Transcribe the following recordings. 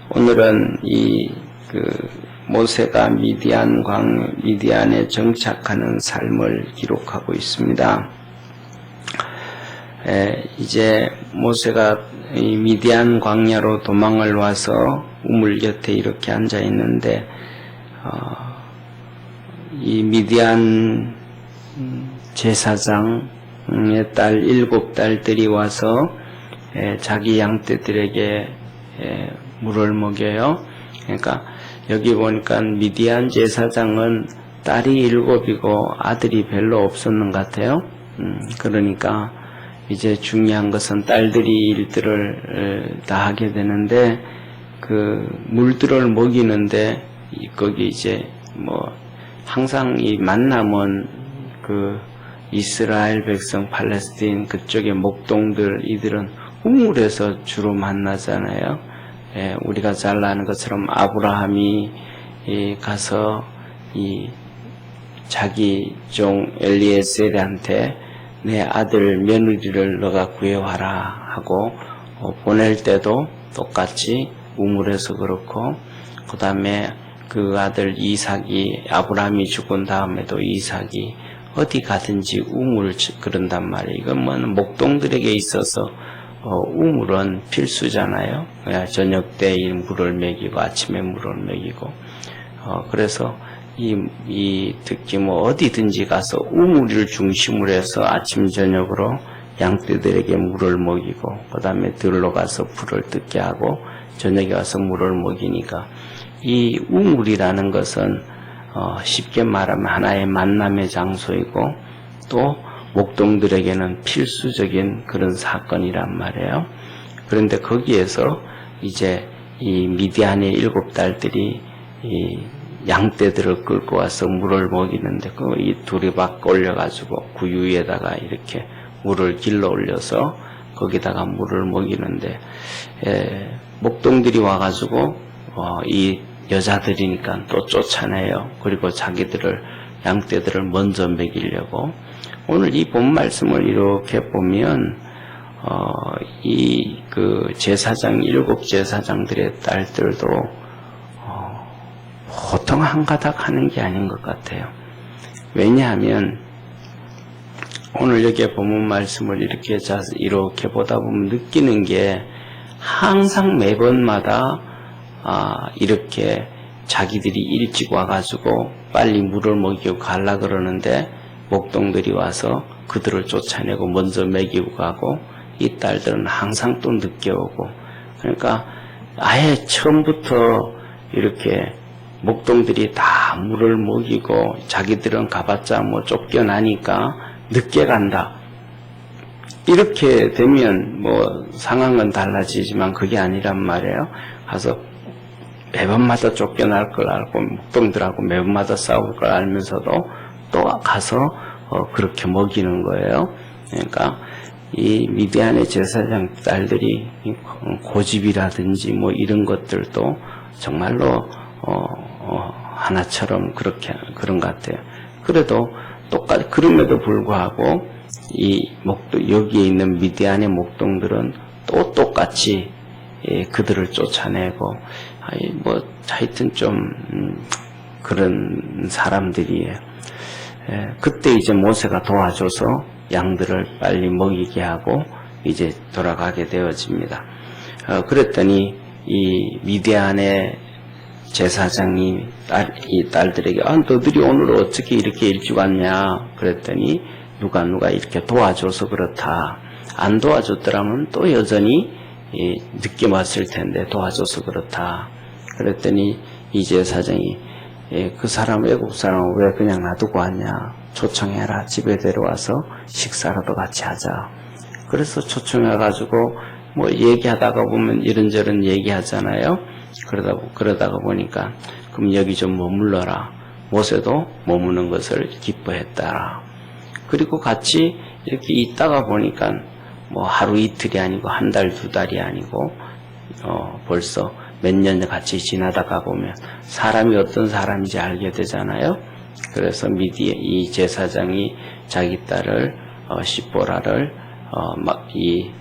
오늘은 모세가 미디안에 정착하는 삶을 기록하고 있습니다. 이제 모세가 이 미디안 광야로 도망을 와서 우물 곁에 이렇게 앉아 있는데, 이 미디안 제사장의 딸 7딸들이 와서 자기 양떼들에게 물을 먹여요. 그러니까 여기 보니까 미디안 제사장은 딸이 7이고 아들이 별로 없었는 것 같아요. 그러니까 이제 중요한 것은 딸들이 일들을 다 하게 되는데, 그 물들을 먹이는데 거기 이제 항상 이 만남은 그 이스라엘 백성 팔레스틴 그쪽의 목동들, 이들은 우물에서 주로 만나잖아요. 우리가 잘 아는 것처럼 아브라함이 가서 이 자기 종 엘리에셀한테 내 아들 며느리를 너가 구해와라 하고 보낼 때도 똑같이 우물에서 그렇고, 그 다음에 그 아들 이삭이 아브라함이 죽은 다음에도 이삭이 어디 가든지 우물 그런단 말이에요. 이건 목동들에게 있어서 우물은 필수잖아요. 저녁 때 물을 먹이고 아침에 물을 먹이고, 그래서 특히 어디든지 가서 우물을 중심으로 해서 아침 저녁으로 양떼들에게 물을 먹이고, 그 다음에 들로 가서 불을 뜯게 하고 저녁에 와서 물을 먹이니까, 이 우물이라는 것은 쉽게 말하면 하나의 만남의 장소이고 또 목동들에게는 필수적인 그런 사건이란 말이에요. 그런데 거기에서 이제 이 미디안의 7딸들이 이 양떼들을 끌고 와서 물을 먹이는데, 이 두리박 올려가지고 구유 위에다가 이렇게 물을 길러 올려서 거기다가 물을 먹이는데, 목동들이 와가지고 이 여자들이니까 또 쫓아내요. 그리고 자기들을 양떼들을 먼저 먹이려고. 오늘 이 본 말씀을 이렇게 보면 그 제사장 7 제사장들의 딸들도 보통 한가닥 하는 게 아닌 것 같아요. 왜냐하면 오늘 여기에 본문 말씀을 이렇게 보다 보면 느끼는 게, 항상 매번마다 이렇게 자기들이 일찍 와가지고 빨리 물을 먹이고 가려 그러는데 목동들이 와서 그들을 쫓아내고 먼저 먹이고 가고, 이 딸들은 항상 또 늦게 오고, 그러니까 아예 처음부터 이렇게 목동들이 다 물을 먹이고 자기들은 가봤자 쫓겨나니까 늦게 간다. 이렇게 되면 상황은 달라지지만 그게 아니란 말이에요. 가서 매번마다 쫓겨날 걸 알고 목동들하고 매번마다 싸울 걸 알면서도 또 가서 그렇게 먹이는 거예요. 그러니까 이 미디안의 제사장 딸들이 고집이라든지 이런 것들도 정말로 하나처럼 그런 것 같아요. 그래도 그럼에도 불구하고 여기에 있는 미디안의 목동들은 또 똑같이 그들을 쫓아내고, 하여튼 좀 그런 사람들이에요. 그때 이제 모세가 도와줘서 양들을 빨리 먹이게 하고 이제 돌아가게 되어집니다. 그랬더니 이 미디안의 제사장이 이 딸들에게 너희들이 오늘 어떻게 이렇게 일찍 왔냐 그랬더니, 누가 이렇게 도와줘서 그렇다. 안 도와줬더라면 또 여전히 늦게 왔을 텐데 도와줘서 그렇다. 그랬더니 이 제사장이 그 사람, 외국 사람은 왜 그냥 놔두고 왔냐, 초청해라, 집에 데려와서 식사라도 같이 하자. 그래서 초청해가지고 얘기하다가 보면 이런저런 얘기하잖아요. 그러다가 보니까 그럼 여기 좀 머물러라. 모세도 머무는 것을 기뻐했더라. 그리고 같이 이렇게 있다가 보니까 하루 이틀이 아니고 한 달, 2달이 아니고 벌써 몇 년 같이 지나다가 보면 사람이 어떤 사람인지 알게 되잖아요. 그래서 이 제사장이 자기 딸을 시보라를 이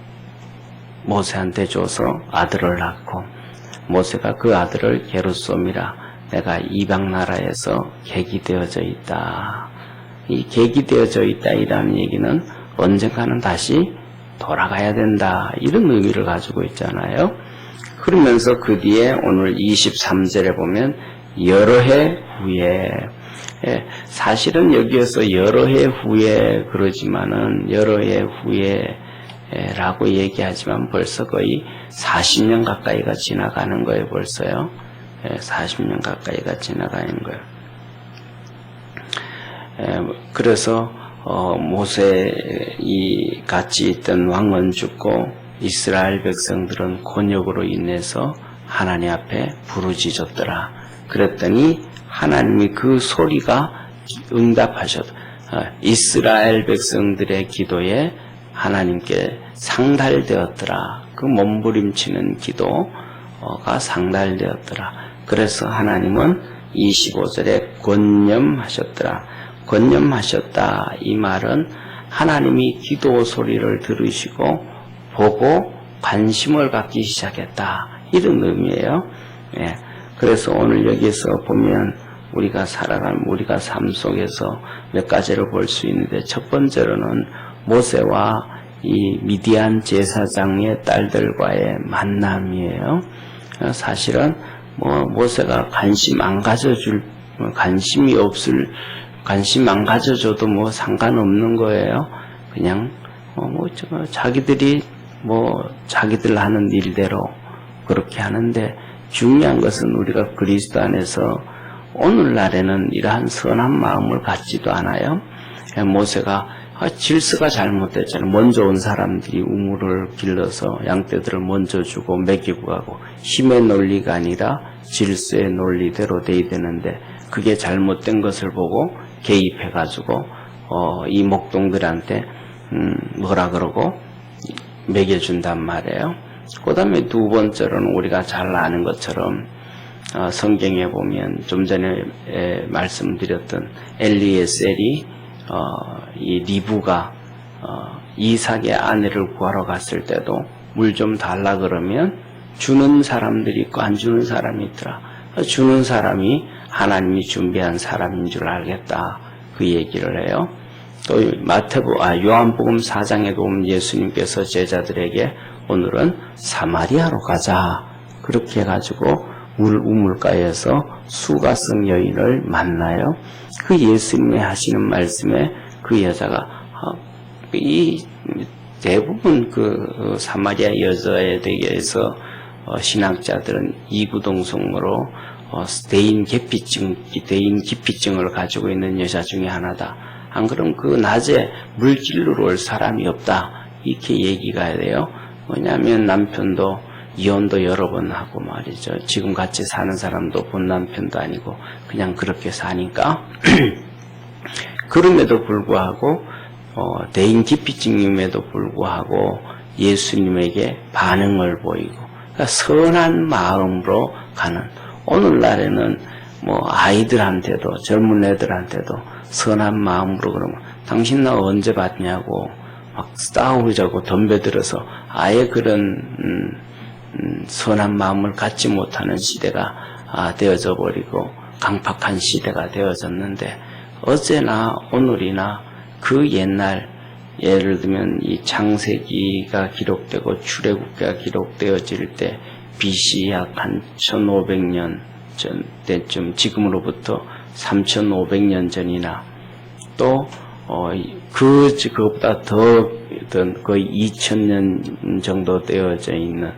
모세한테 줘서 아들을 낳고, 모세가 그 아들을 게르솜이라 내가 이방 나라에서 객이 되어져 있다. 이 객이 되어져 있다 이라는 얘기는 언젠가는 다시 돌아가야 된다 이런 의미를 가지고 있잖아요. 그러면서 그 뒤에 오늘 23절에 보면 여러 해 후에 사실은 여기에서 여러 해 후에 그러지만은 여러 해 후에 라고 얘기하지만 벌써 거의 40년 가까이가 지나가는 거예요. 벌써요. 40년 가까이가 지나가는 거예요. 그래서 모세 이 같이 있던 왕은 죽고 이스라엘 백성들은 곤욕으로 인해서 하나님 앞에 부르짖었더라. 그랬더니 하나님이 그 소리가 응답하셨다. 이스라엘 백성들의 기도에 하나님께 상달되었더라. 그 몸부림치는 기도가 상달되었더라. 그래서 하나님은 25절에 권념하셨더라. 권념하셨다. 이 말은 하나님이 기도 소리를 들으시고 보고 관심을 갖기 시작했다. 이런 의미예요. 예. 그래서 오늘 여기서 보면 우리가 살아가는 우리가 삶 속에서 몇 가지를 볼 수 있는데 첫 번째로는 모세와 이 미디안 제사장의 딸들과의 만남이에요. 사실은 모세가 관심 안 가져줘도 상관없는 거예요. 그냥 자기들이 자기들 하는 일대로 그렇게 하는데 중요한 것은 우리가 그리스도 안에서 오늘날에는 이러한 선한 마음을 갖지도 않아요. 모세가 질서가 잘못됐잖아요. 먼저 온 사람들이 우물을 길러서 양떼들을 먼저 주고 먹이고 가고 힘의 논리가 아니라 질서의 논리대로 돼야 되는데 그게 잘못된 것을 보고 개입해가지고 이 목동들한테 뭐라 그러고 먹여준단 말이에요. 그 다음에 두 번째로는 우리가 잘 아는 것처럼 성경에 보면 좀 전에 말씀드렸던 엘리에셀이 이 리브가 이삭의 아내를 구하러 갔을 때도 물 좀 달라 그러면 주는 사람들이 있고 안 주는 사람이 있더라. 주는 사람이 하나님이 준비한 사람인 줄 알겠다. 그 얘기를 해요. 또 요한복음 4장에 보면 예수님께서 제자들에게 오늘은 사마리아로 가자. 그렇게 해가지고 우물가에서 수가성 여인을 만나요. 그 예수님이 하시는 말씀에 그 여자가 이 대부분 그 사마리아 여자에 대해서 신학자들은 이구동성으로 대인 기피증을 가지고 있는 여자 중에 하나다. 안 그럼 그 낮에 물길로 올 사람이 없다. 이렇게 얘기가 돼요. 뭐냐면 남편도 이혼도 여러 번 하고 말이죠. 지금 같이 사는 사람도 본 남편도 아니고 그냥 그렇게 사니까 그럼에도 불구하고 대인 기피증임에도 불구하고 예수님에게 반응을 보이고 그러니까 선한 마음으로 가는 오늘날에는 아이들한테도 젊은 애들한테도 선한 마음으로 그러면 당신 나 언제 봤냐고 막 싸우자고 덤벼들어서 아예 그런 선한 마음을 갖지 못하는 시대가 되어져 버리고 강팍한 시대가 되어졌는데 어제나 오늘이나 그 옛날 예를 들면 이 창세기가 기록되고 출애굽기가 기록되어질 때 BC 약 한 1500년 전 때쯤 지금으로부터 3500년 전이나 또 그것보다 더 거의 2000년 정도 되어져 있는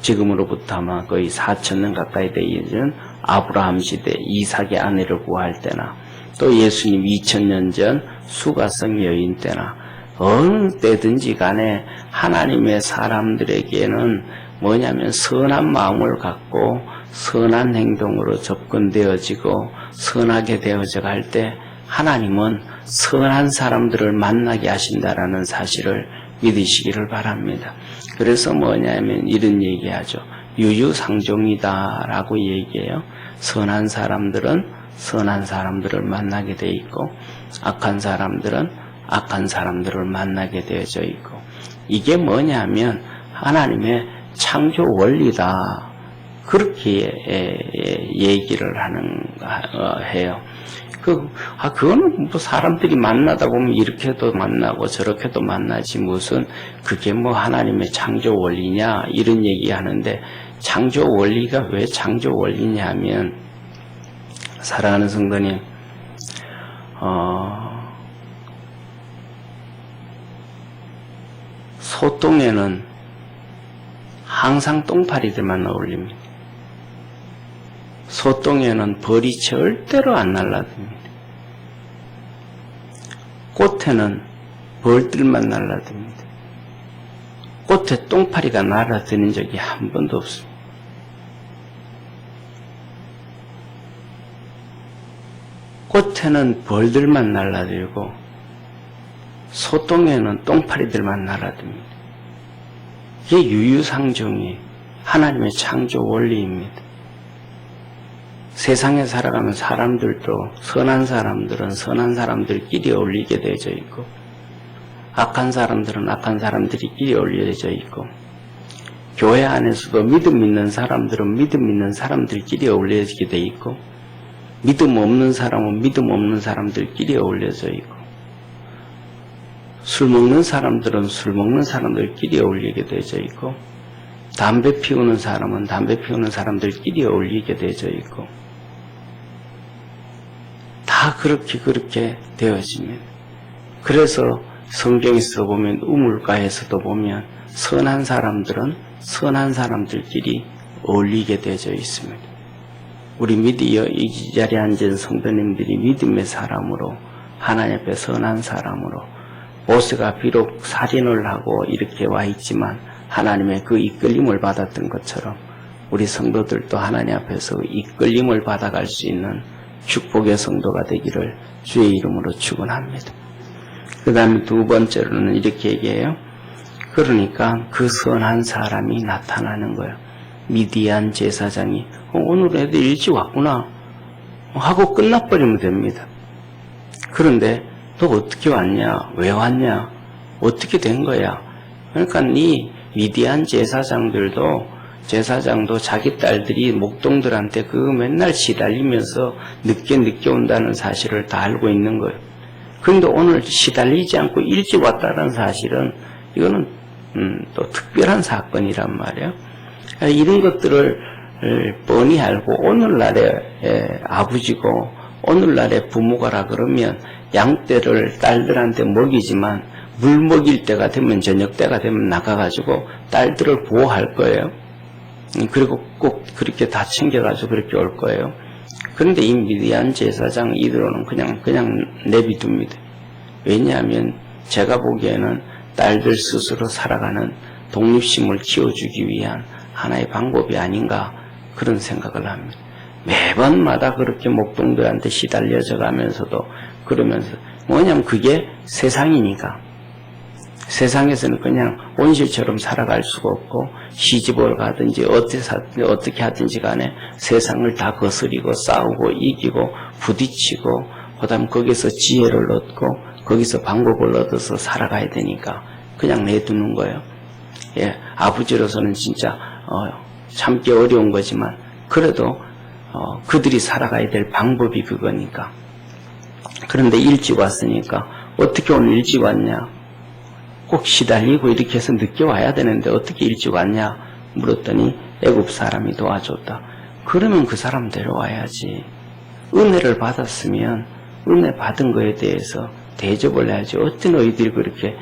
지금으로부터 아마 거의 4000년 가까이 되어진 아브라함 시대 이삭의 아내를 구할 때나 또 예수님 2000년 전 수가성 여인 때나 어느 때든지 간에 하나님의 사람들에게는 뭐냐면 선한 마음을 갖고 선한 행동으로 접근되어지고 선하게 되어져 갈 때 하나님은 선한 사람들을 만나게 하신다라는 사실을 믿으시기를 바랍니다. 그래서 뭐냐면 이런 얘기하죠. 유유상종이다라고 얘기해요. 선한 사람들은 선한 사람들을 만나게 돼 있고 악한 사람들은 악한 사람들을 만나게 되어져 있고 이게 뭐냐면 하나님의 창조 원리다. 그렇게 얘기를 해요. 그거는 뭐 사람들이 만나다 보면 이렇게도 만나고 저렇게도 만나지 무슨 그게 뭐 하나님의 창조 원리냐 이런 얘기 하는데 창조 원리가 왜 창조 원리냐 하면 사랑하는 성도님 소똥에는 항상 똥파리들만 어울립니다. 소똥에는 벌이 절대로 안 날라듭니다. 꽃에는 벌들만 날라듭니다. 꽃에 똥파리가 날아드는 적이 한 번도 없습니다. 꽃에는 벌들만 날아들고 소똥에는 똥파리들만 날아듭니다. 이게 유유상종이 하나님의 창조 원리입니다. 세상에 살아가면 사람들도 선한 사람들은 선한 사람들끼리 어울리게 되어져 있고 악한 사람들은 악한 사람들끼리 어울려져 있고 교회 안에서도 믿음 있는 사람들은 믿음 있는 사람들끼리 어울려지게 돼 있고 믿음 없는 사람은 믿음 없는 사람들끼리 어울려져 있고 술 먹는 사람들은 술 먹는 사람들끼리 어울리게 되어져 있고 담배 피우는 사람은 담배 피우는 사람들끼리 어울리게 되어져 있고 다 그렇게 되어집니다. 그래서 성경에서 보면 우물가에서도 보면 선한 사람들은 선한 사람들끼리 어울리게 되어져 있습니다. 우리 이 자리에 앉은 성도님들이 믿음의 사람으로 하나님 앞에 선한 사람으로 모세가 비록 살인을 하고 이렇게 와 있지만 하나님의 그 이끌림을 받았던 것처럼 우리 성도들도 하나님 앞에서 이끌림을 받아갈 수 있는 축복의 성도가 되기를 주의 이름으로 축원합니다. 그 다음에 두 번째로는 이렇게 얘기해요. 그러니까 그 선한 사람이 나타나는 거예요. 미디안 제사장이 오늘 애들 일찍 왔구나 하고 끝나버리면 됩니다. 그런데 너 어떻게 왔냐? 왜 왔냐? 어떻게 된 거야? 그러니까 이 미디안 제사장도 자기 딸들이 목동들한테 그 맨날 시달리면서 늦게 온다는 사실을 다 알고 있는 거예요. 그런데 오늘 시달리지 않고 일찍 왔다는 사실은 이거는 또 특별한 사건이란 말이에요. 이런 것들을 뻔히 알고 오늘날의 아버지고 오늘날의 부모가라 그러면 양떼를 딸들한테 먹이지만 물 먹일 때가 되면 저녁 때가 되면 나가가지고 딸들을 보호할 거예요. 그리고 꼭 그렇게 다 챙겨가지고 그렇게 올 거예요. 그런데 이 미디안 제사장 이들은 그냥 내비둡니다. 왜냐하면 제가 보기에는 딸들 스스로 살아가는 독립심을 키워주기 위한 하나의 방법이 아닌가 그런 생각을 합니다. 매번마다 그렇게 목동들한테 시달려져 가면서도 그러면서 뭐냐면 그게 세상이니까 세상에서는 그냥 온실처럼 살아갈 수가 없고 시집을 가든지 어떻게 하든지 간에 세상을 다 거스리고 싸우고 이기고 부딪히고 그다음 거기서 지혜를 얻고 거기서 방법을 얻어서 살아가야 되니까 그냥 내두는 거예요. 예, 아버지로서는 진짜 참기 어려운 거지만 그래도 그들이 살아가야 될 방법이 그거니까. 그런데 일찍 왔으니까 어떻게 오늘 일찍 왔냐? 꼭 시달리고 이렇게 해서 늦게 와야 되는데 어떻게 일찍 왔냐 물었더니 애굽 사람이 도와줬다. 그러면 그 사람 데려와야지. 은혜를 받았으면 은혜 받은 거에 대해서 대접을 해야지. 어떤 너희들이 그렇게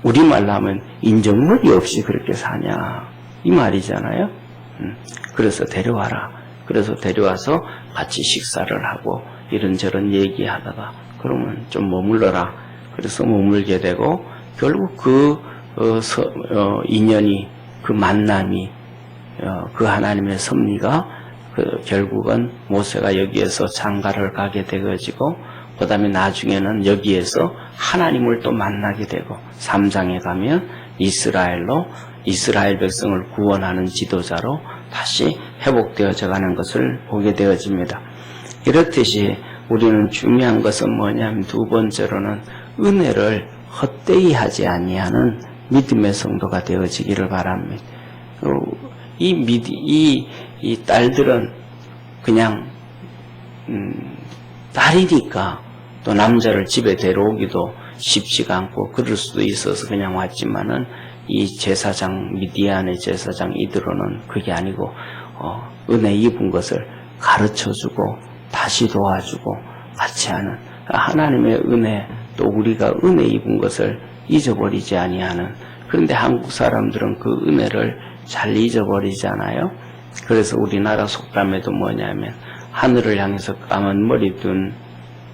우리말로 하면 인정머리 없이 그렇게 사냐 이 말이잖아요. 그래서 데려와라. 그래서 데려와서 같이 식사를 하고 이런저런 얘기하다가 그러면 좀 머물러라. 그래서 머물게 되고 결국 그 인연이 그 만남이 그 하나님의 섭리가 결국은 모세가 여기에서 장가를 가게 되어지고 그 다음에 나중에는 여기에서 하나님을 또 만나게 되고 3장에 가면 이스라엘 백성을 구원하는 지도자로 다시 회복되어져 가는 것을 보게 되어집니다. 이렇듯이 우리는 중요한 것은 뭐냐면 두 번째로는 은혜를 헛되이 하지 아니하는 믿음의 성도가 되어지기를 바랍니다. 이 이 딸들은 그냥 딸이니까 또 남자를 집에 데려오기도 쉽지가 않고 그럴 수도 있어서 그냥 왔지만은 이 제사장 미디안의 제사장 이드로는 그게 아니고 은혜 입은 것을 가르쳐주고 다시 도와주고 같이 하는 하나님의 은혜 또 우리가 은혜 입은 것을 잊어버리지 아니하는 그런데 한국 사람들은 그 은혜를 잘 잊어버리잖아요. 그래서 우리나라 속담에도 뭐냐면 하늘을 향해서 까만 머리 둔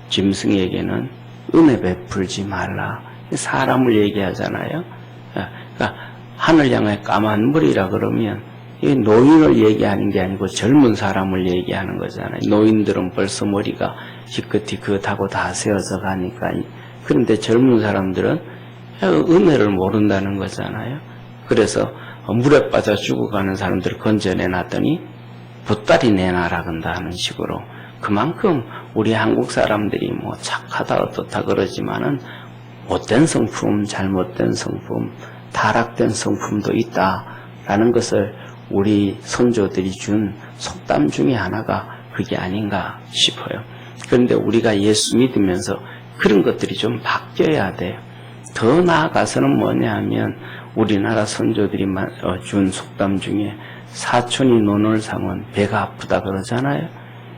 짐승에게는 은혜 베풀지 말라. 사람을 얘기하잖아요. 그러니까 하늘 향해 까만 머리라 그러면 이 노인을 얘기하는 게 아니고 젊은 사람을 얘기하는 거잖아요. 노인들은 벌써 머리가 기껏기껏하고 다 세워서 가니까. 그런데 젊은 사람들은 은혜를 모른다는 거잖아요. 그래서 물에 빠져 죽어가는 사람들을 건져내놨더니 보따리 내놔라 건다는 식으로 그만큼 우리 한국 사람들이 뭐 착하다 어떻다 그러지만은 못된 성품, 잘못된 성품, 타락된 성품도 있다라는 것을 우리 선조들이 준 속담 중에 하나가 그게 아닌가 싶어요. 그런데 우리가 예수 믿으면서 그런 것들이 좀 바뀌어야 돼요. 더 나아가서는 뭐냐 하면 우리나라 선조들이 준 속담 중에 사촌이 논을 상은 배가 아프다 그러잖아요.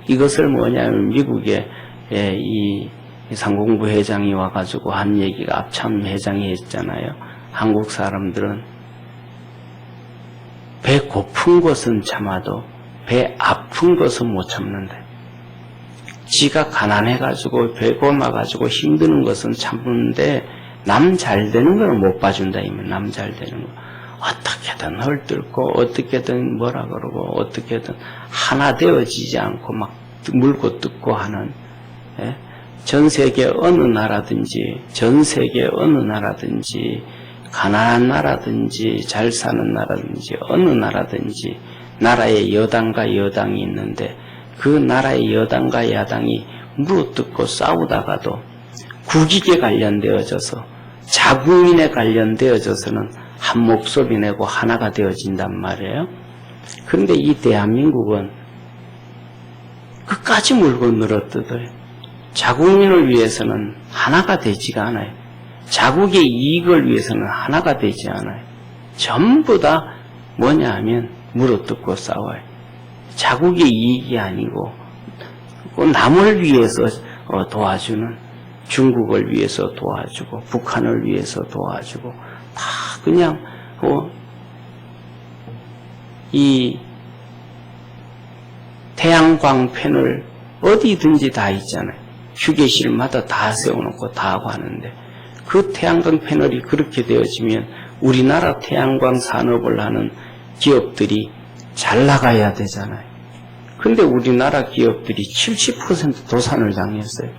이것을 뭐냐면 미국의 이 상공부 회장이 와가지고 한 얘기가 압참 회장이 했잖아요. 한국 사람들은 배 고픈 것은 참아도 배 아픈 것은 못 참는다. 지가 가난해가지고 배 고마가지고 힘드는 것은 참는데 남 잘 되는 걸 못 봐준다. 이면 남 잘 되는 거 어떻게든 헐뜯고 어떻게든 뭐라 그러고 어떻게든 하나 되어지지 않고 막 물고 뜯고 하는 전 세계 어느 나라든지 전 세계 어느 나라든지 가난한 나라든지 잘 사는 나라든지 어느 나라든지 나라에 여당과 여당이 있는데 그 나라의 여당과 야당이 물어뜯고 싸우다가도 국익에 관련되어져서 자국민에 관련되어져서는 한 목소리 내고 하나가 되어진단 말이에요. 그런데 이 대한민국은 끝까지 물고 늘어뜯어요. 자국민을 위해서는 하나가 되지가 않아요. 자국의 이익을 위해서는 하나가 되지 않아요. 전부 다 뭐냐 하면 물어뜯고 싸워요. 자국의 이익이 아니고 남을 위해서 도와주는 중국을 위해서 도와주고 북한을 위해서 도와주고 다 그냥 이 태양광펜을 어디든지 다 있잖아요. 휴게실마다 다 세워놓고 다 하고 하는데 그 태양광 패널이 그렇게 되어지면 우리나라 태양광 산업을 하는 기업들이 잘 나가야 되잖아요. 근데 우리나라 기업들이 70% 도산을 당했어요.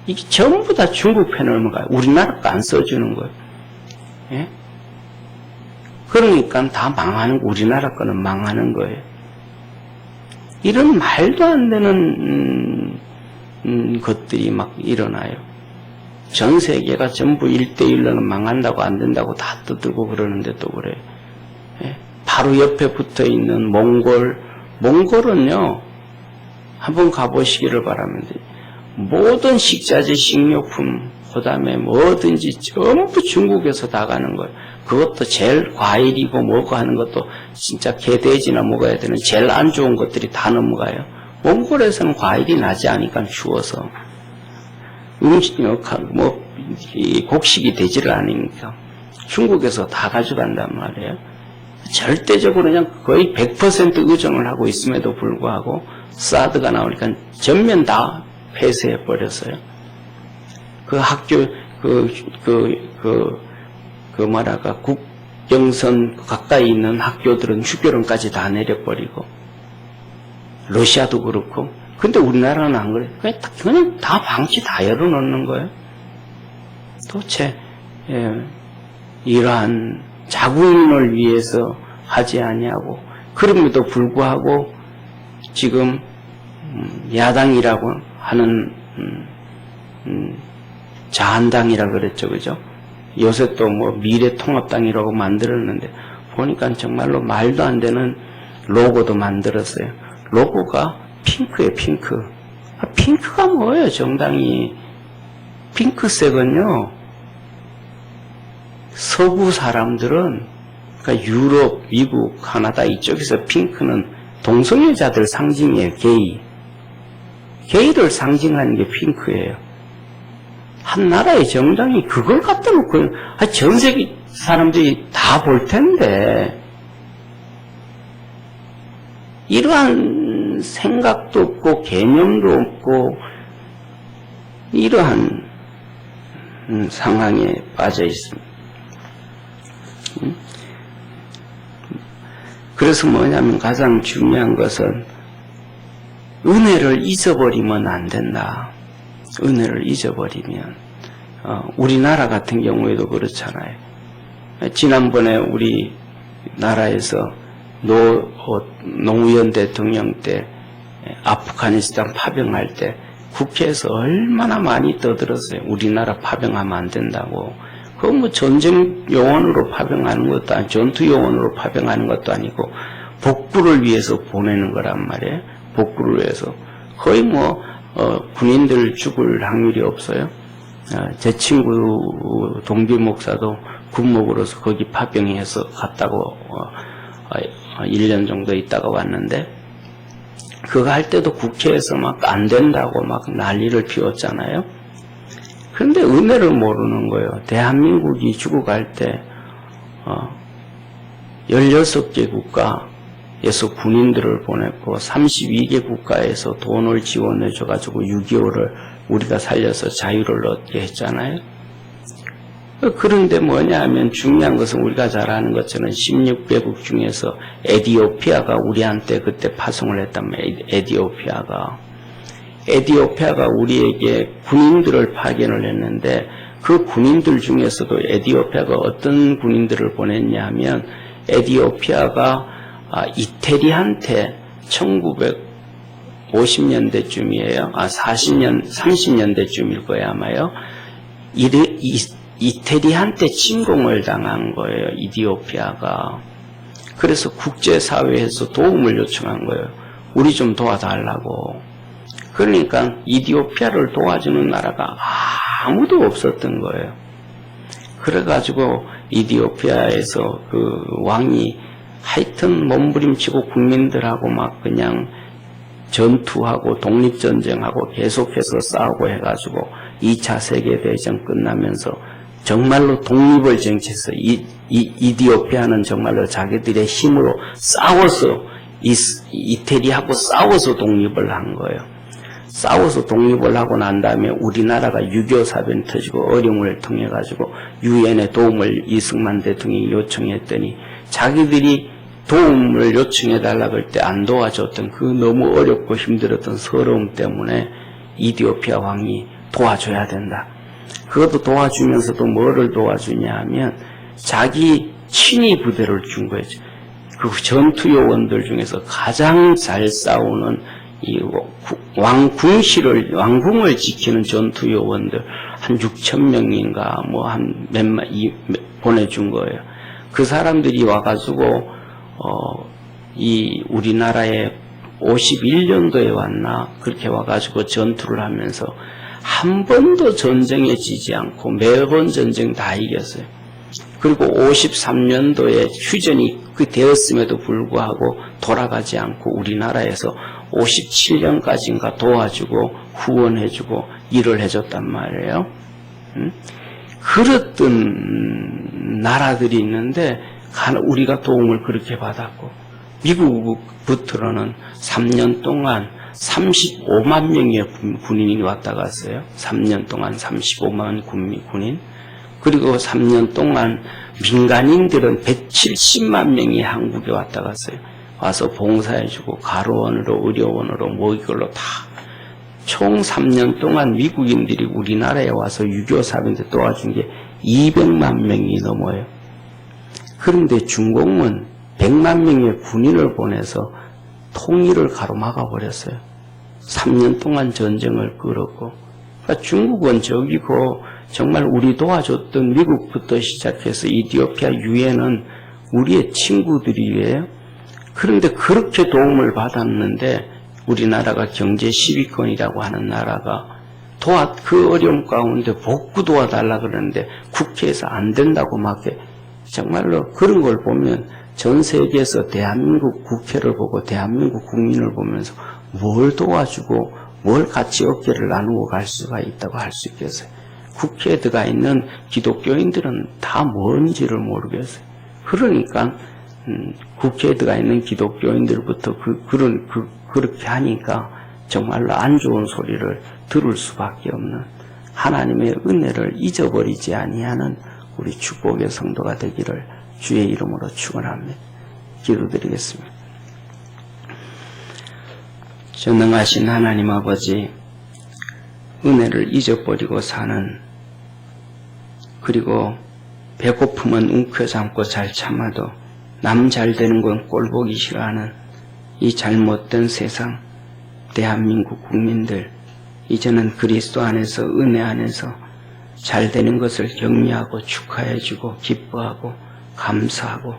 이게 전부 다 중국 패널만 가요. 우리나라 거 안 써주는 거예요. 예? 그러니까 다 망하는 거, 우리나라 거는 망하는 거예요. 이런 말도 안 되는 것들이 막 일어나요. 전 세계가 전부 1대1로는 망한다고 안 된다고 다 떠들고 그러는데 또 그래요. 예? 바로 옆에 붙어 있는 몽골은요, 한번 가보시기를 바랍니다. 모든 식자재, 식료품, 그 다음에 뭐든지 전부 중국에서 다 가는 거예요. 그것도 제일 과일이고 뭐고 하는 것도 진짜 개돼지나 먹어야 되는 제일 안 좋은 것들이 다 넘어가요. 몽골에서는 과일이 나지 않으니까 추워서 곡식이 되지를 않으니까 중국에서 다 가져간단 말이에요. 절대적으로 그냥 거의 100% 의존을 하고 있음에도 불구하고 사드가 나오니까 전면 다 폐쇄해 버렸어요. 그 학교 국경선 가까이 있는 학교들은 휴교령까지 다 내려버리고 러시아도 그렇고. 근데 우리나라는 안 그래요. 그냥 다 방치 다 열어놓는 거예요. 도대체 이러한 자국민을 위해서 하지 아니하고, 그럼에도 불구하고 지금 야당이라고 하는 자한당이라 그랬죠, 그죠? 요새 또 뭐 미래통합당이라고 만들었는데 보니까 정말로 말도 안 되는 로고도 만들었어요. 로고가 핑크예요, 핑크. 핑크가 뭐예요, 정당이. 핑크색은요, 서구 사람들은, 그러니까 유럽, 미국, 카나다 이쪽에서 핑크는 동성애자들 상징이에요, 게이. 게이를 상징하는 게 핑크예요. 한 나라의 정당이 그걸 갖다 놓고, 전 세계 사람들이 다 볼 텐데, 이러한 생각도 없고, 개념도 없고, 이러한 상황에 빠져 있습니다. 그래서 뭐냐면 가장 중요한 것은 은혜를 잊어버리면 안 된다. 은혜를 잊어버리면 우리나라 같은 경우에도 그렇잖아요. 지난번에 우리 나라에서 노무현 대통령 때 아프가니스탄 파병할 때 국회에서 얼마나 많이 떠들었어요. 우리나라 파병하면 안 된다고. 그건 뭐 전쟁 요원으로 파병하는 것도 아니고 전투 요원으로 파병하는 것도 아니고 복구를 위해서 보내는 거란 말이에요. 복구를 위해서. 거의 군인들 죽을 확률이 없어요. 제 친구 동기 목사도 군목으로서 거기 파병해서 갔다고 1년 정도 있다가 왔는데 그거 할 때도 국회에서 막 안 된다고 막 난리를 피웠잖아요. 그런데 은혜를 모르는 거예요. 대한민국이 죽어갈 때 16개 국가에서 군인들을 보냈고 32개 국가에서 돈을 지원해줘가지고 6.25를 우리가 살려서 자유를 얻게 했잖아요. 그런데 뭐냐 하면 중요한 것은 우리가 잘 아는 것처럼 16개국 중에서 에티오피아가 우리한테 그때 파송을 했단 말이에요. 에티오피아가 우리에게 군인들을 파견을 했는데 그 군인들 중에서도 에티오피아가 어떤 군인들을 보냈냐 하면 에티오피아가 이태리한테 1950년대쯤이에요. 30년대쯤일 거야 아마요. 이태리한테 침공을 당한 거예요. 에티오피아가. 그래서 국제사회에서 도움을 요청한 거예요. 우리 좀 도와달라고. 그러니까 에티오피아를 도와주는 나라가 아무도 없었던 거예요. 그래가지고 에티오피아에서 그 왕이 하여튼 몸부림치고 국민들하고 막 그냥 전투하고 독립전쟁하고 계속해서 싸우고 해가지고 2차 세계대전 끝나면서 정말로 독립을 쟁취했어. 에티오피아는 정말로 자기들의 힘으로 싸워서 이태리하고 싸워서 독립을 한 거예요. 싸워서 독립을 하고 난 다음에 우리나라가 6.25 사변이 터지고 어려움을 통해 가지고 유엔의 도움을 이승만 대통령이 요청했더니 자기들이 도움을 요청해 달라고 할 때 안 도와줬던 그 너무 어렵고 힘들었던 서러움 때문에 에티오피아 왕이 도와줘야 된다. 그것도 도와주면서도 뭐를 도와주냐 하면 자기 친위 부대를 준 거죠. 그 전투 요원들 중에서 가장 잘 싸우는 이 왕궁을 지키는 전투 요원들 한 6,000명인가 뭐 한 몇만 보내준 거예요. 그 사람들이 와가지고 이 우리나라에 51년도에 왔나 그렇게 와가지고 전투를 하면서 한 번도 전쟁에 지지 않고 매번 전쟁 다 이겼어요. 그리고 53년도에 휴전이 되었음에도 불구하고 돌아가지 않고 우리나라에서 57년까지인가 도와주고 후원해주고 일을 해줬단 말이에요. 그랬던 나라들이 있는데 우리가 도움을 그렇게 받았고 미국부터는 3년 동안 35만 명의 군인이 왔다 갔어요. 3년 동안 35만 군인. 그리고 3년 동안 민간인들은 170만 명이 한국에 왔다 갔어요. 와서 봉사해주고 가로원으로 의료원으로 뭐 이걸로 다 총 3년 동안 미국인들이 우리나라에 와서 6.25 사변 때 도와준 게 200만 명이 넘어요. 그런데 중공은 100만 명의 군인을 보내서 통일을 가로막아 버렸어요. 3년 동안 전쟁을 끌었고. 그러니까 중국은 적이고 정말 우리 도와줬던 미국부터 시작해서 에티오피아 유엔은 우리의 친구들이에요. 그런데 그렇게 도움을 받았는데 우리나라가 경제 10위권이라고 하는 나라가 그 어려움 가운데 복구 도와달라 그러는데 국회에서 안 된다고 막 해. 정말로 그런 걸 보면 전 세계에서 대한민국 국회를 보고 대한민국 국민을 보면서 뭘 도와주고 뭘 같이 어깨를 나누고 갈 수가 있다고 할 수 있겠어요. 국회에 들어가 있는 기독교인들은 다 뭔지를 모르겠어요. 그러니까 국회에 들어가 있는 기독교인들부터 그렇게 하니까 정말로 안 좋은 소리를 들을 수밖에 없는 하나님의 은혜를 잊어버리지 아니하는 우리 축복의 성도가 되기를 주의 이름으로 축원합니다. 기도드리겠습니다. 전능하신 하나님 아버지, 은혜를 잊어버리고 사는, 그리고 배고픔은 움켜잡고 잘 참아도 남 잘 되는 건 꼴보기 싫어하는 이 잘못된 세상, 대한민국 국민들, 이제는 그리스도 안에서, 은혜 안에서 잘 되는 것을 격려하고 축하해주고 기뻐하고 감사하고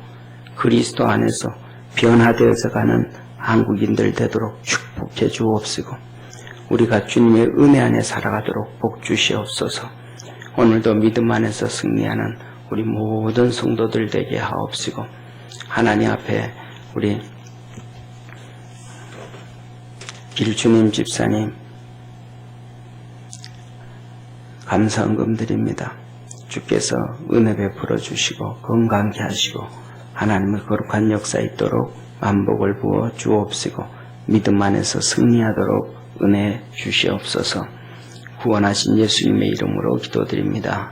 그리스도 안에서 변화되어서 가는 한국인들 되도록 축복해 주옵시고, 우리가 주님의 은혜 안에 살아가도록 복 주시옵소서. 오늘도 믿음 안에서 승리하는 우리 모든 성도들 되게 하옵시고, 하나님 앞에 우리 길주님 집사님 감사헌금 드립니다. 주께서 은혜 베풀어 주시고 건강케 하시고 하나님의 거룩한 역사 있도록 만복을 부어 주옵시고 믿음 안에서 승리하도록 은혜 주시옵소서. 구원하신 예수님의 이름으로 기도드립니다.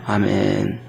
아멘.